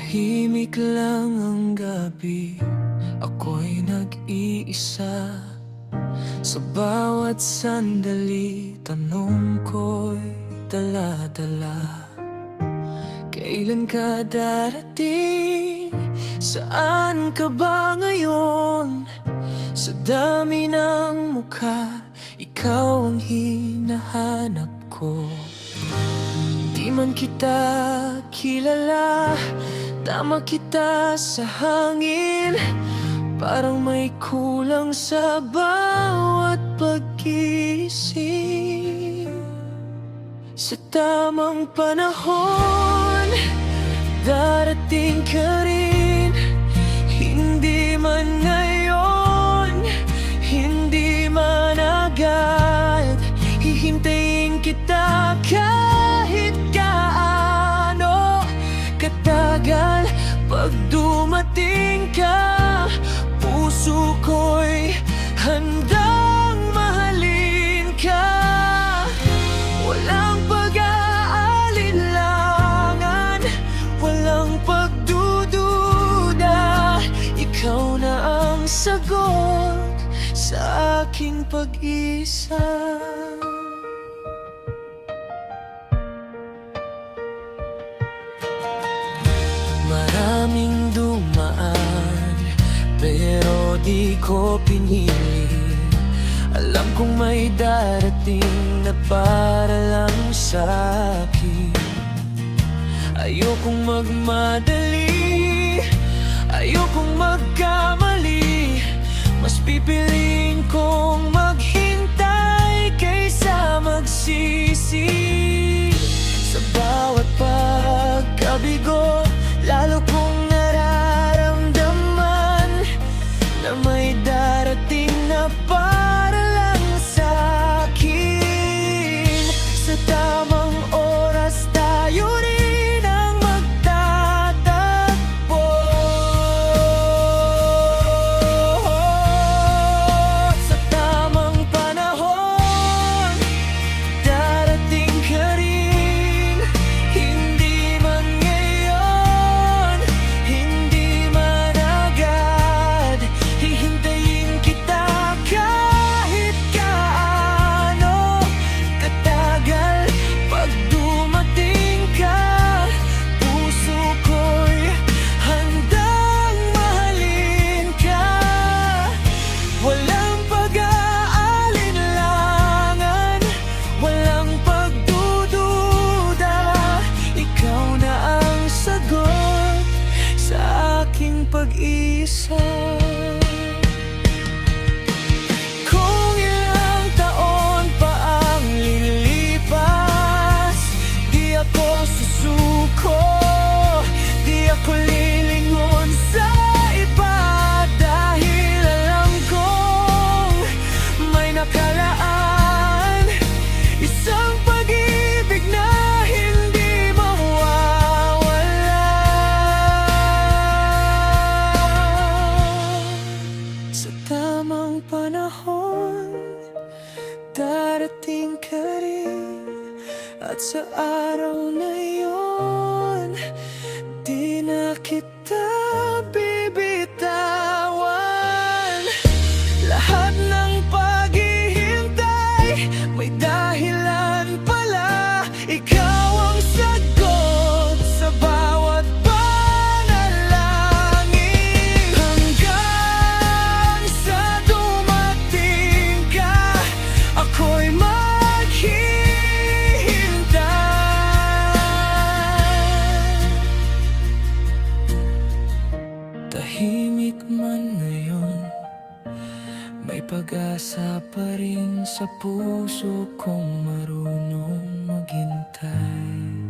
Tahimik lang ang gabi, ako'y nag-iisa. Sa bawat sandali, tanong ko'y dala-dala. Kailan ka darating? Saan ka ba ngayon? Sa dami ng mukha, ikaw ang hinahanap ko. Di man kita kilala, tama kita sa hangin. Parang may kulang sa bawat pag-isip. Sa tamang panahon, darating ka rin. Hindi man ngayon, hindi man agad. Hihintayin kita kahit gaano katagal. Pag dumating ka, puso ko'y handang mahalin ka. Walang pag-aalinlangan, walang pagdududa. Ikaw na ang sagot sa aking pag-isa. Maraming dumaan, pero di ko pinili. Alam kong may darating na para lang sa akin. Ayokong magmadali, ayokong magkamali. Mas pipiliin kong maghintay kaysa magsisi. Sa bawat pagkabigo, lalo kong nararamdaman na may darating na para lang sa akin. Sa tamang oras tayo rin ang magtatagpo. Sa tamang panahon, darating ka rin. Hindi man ngayon, hindi man agad. Hihintayin kita kahit gaano katagal. Pag dumating ka, puso ko'y handang mahalin ka. Walang pag-aalinlangan, walang pagdududa. Ikaw na ang sagot sa aking pag-isa. Kung ilang taon pa ang lilipas, di ako susuko, di ako lilingon sa iba. Dahil alam kong may nakalaan, isang pag-ibig na hindi mawawala. Sa tamang panahon, darating ka rin. At sa araw na yon, di na kita bibitawan. Lahat ng paghihintay may dahilan pala. Ikaw ang sagot sa bawat panalangin. Hanggang sa dumating ka, ako'y maghihintay. Tahimik man ngayon, may pag-asa pa rin sa puso kong marunong maghintay.